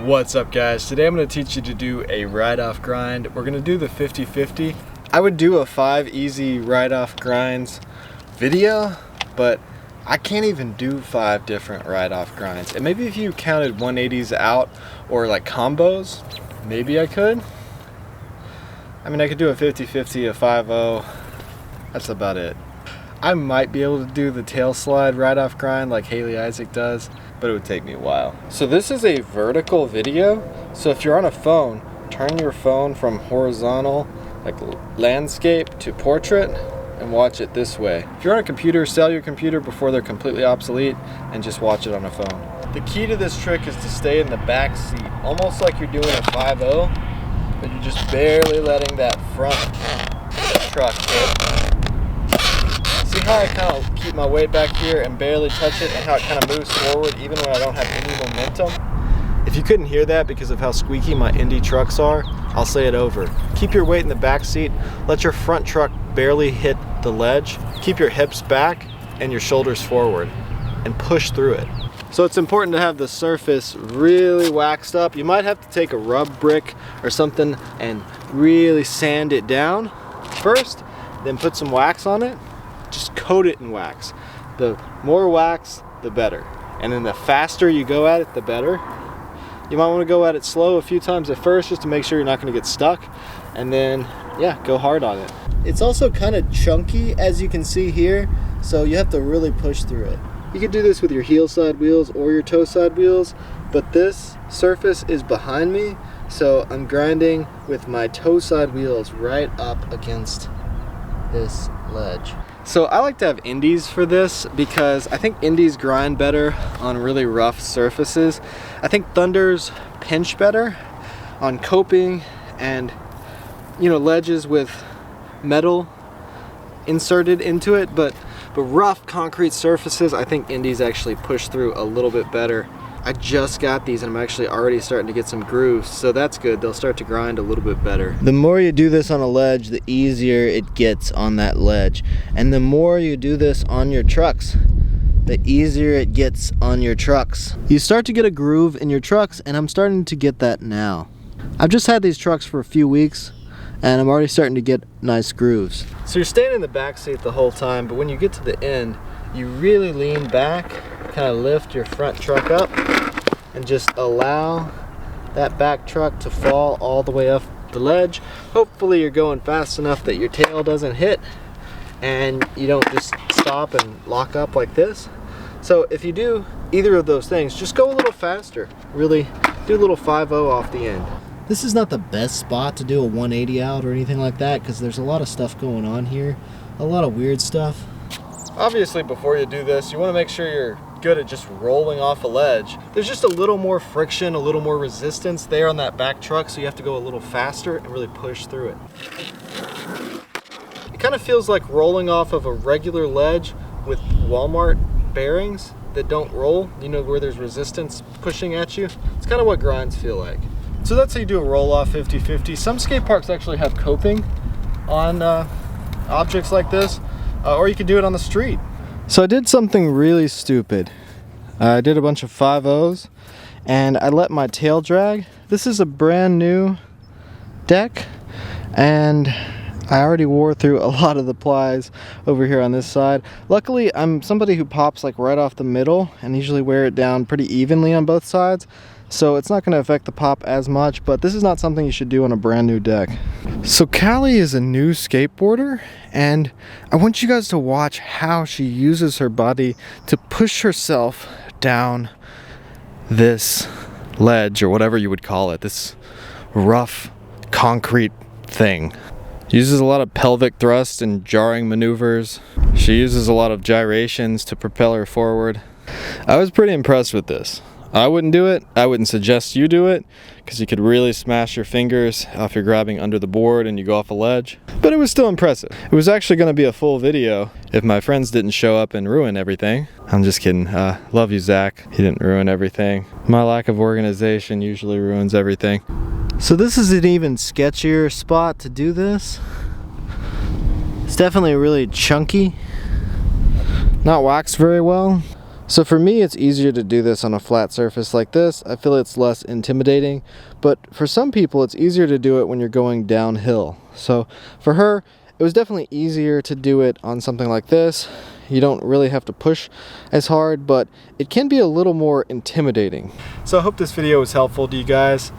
What's up guys? Today I'm going to teach you to do a ride-off grind. We're going to do the 50-50. I would do a 5 easy ride-off grinds video, but I can't even do 5 different ride-off grinds. And maybe if you counted 180s out or like combos, maybe I could. I mean, I could do a 50-50, a 5-0. That's about it. I might be able to do the tail slide ride-off grind like Haley Isaac does, but it would take me a while. So this is a vertical video. So if you're on a phone, turn your phone from horizontal, like landscape, to portrait, and watch it this way. If you're on a computer, sell your computer before they're completely obsolete and just watch it on a phone. The key to this trick is to stay in the back seat, almost like you're doing a 5-0, but you're just barely letting that front truck hit. See how I kind of keep my weight back here and barely touch it, and how it kind of moves forward even when I don't have any momentum? If you couldn't hear that because of how squeaky my Indy trucks are, I'll say it over. Keep your weight in the back seat, let your front truck barely hit the ledge, keep your hips back and your shoulders forward, and push through it. So it's important to have the surface really waxed up. You might have to take a rub brick or something and really sand it down first, then put some wax on it. Just coat it in wax. The more wax, the better. And then the faster you go at it, the better. You might want to go at it slow a few times at first just to make sure you're not going to get stuck. And then, yeah, go hard on it. It's also kind of chunky, as you can see here, so you have to really push through it. You could do this with your heel side wheels or your toe side wheels, but this surface is behind me, so I'm grinding with my toe side wheels right up against this ledge. So I like to have indies for this because I think indies grind better on really rough surfaces. I think thunders pinch better on coping and, you know, ledges with metal inserted into it, but rough concrete surfaces, I think indies actually push through a little bit better. I just got these and I'm actually already starting to get some grooves, so that's good. They'll start to grind a little bit better. The more you do this on a ledge, the easier it gets on that ledge. And the more you do this on your trucks, the easier it gets on your trucks. You start to get a groove in your trucks, and I'm starting to get that now. I've just had these trucks for a few weeks and I'm already starting to get nice grooves. So you're staying in the back seat the whole time, but when you get to the end, you really lean back, kind of lift your front truck up, and just allow that back truck to fall all the way up the ledge. Hopefully you're going fast enough that your tail doesn't hit and you don't just stop and lock up like this. So if you do either of those things, just go a little faster. Really do a little 5-0 off the end. This is not the best spot to do a 180 out or anything like that because there's a lot of stuff going on here, a lot of weird stuff. Obviously, before you do this, you want to make sure you're good at just rolling off a ledge. There's just a little more friction, a little more resistance there on that back truck, so you have to go a little faster and really push through it. It kind of feels like rolling off of a regular ledge with Walmart bearings that don't roll, you know, where there's resistance pushing at you. It's kind of what grinds feel like. So that's how you do a roll-off 50-50. Some skate parks actually have coping on objects like this. Or you could do it on the street. So I did something really stupid. I did a bunch of 5-0s and I let my tail drag. This is a brand new deck and I already wore through a lot of the plies over here on this side. Luckily, I'm somebody who pops like right off the middle and usually wear it down pretty evenly on both sides. So it's not going to affect the pop as much, but this is not something you should do on a brand new deck. So Callie is a new skateboarder, and I want you guys to watch how she uses her body to push herself down this ledge, or whatever you would call it, this rough concrete thing. She uses a lot of pelvic thrust and jarring maneuvers. She uses a lot of gyrations to propel her forward. I was pretty impressed with this. I wouldn't do it. I wouldn't suggest you do it because you could really smash your fingers if you're grabbing under the board and you go off a ledge. But it was still impressive. It was actually going to be a full video if my friends didn't show up and ruin everything. I'm just kidding. Love you, Zach. He didn't ruin everything. My lack of organization usually ruins everything. So this is an even sketchier spot to do this. It's definitely really chunky. Not waxed very well. So for me, it's easier to do this on a flat surface like this. I feel it's less intimidating, but for some people it's easier to do it when you're going downhill. So for her, it was definitely easier to do it on something like this. You don't really have to push as hard, but it can be a little more intimidating. So I hope this video was helpful to you guys.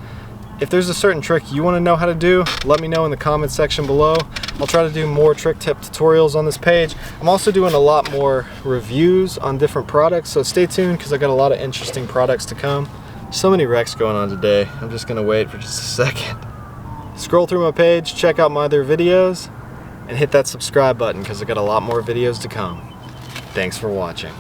If there's a certain trick you want to know how to do, let me know in the comments section below. I'll try to do more trick tip tutorials on this page. I'm also doing a lot more reviews on different products, so stay tuned because I got a lot of interesting products to come. So many wrecks going on today. I'm just gonna wait for just a second. Scroll through my page, check out my other videos, and hit that subscribe button because I got a lot more videos to come. Thanks for watching.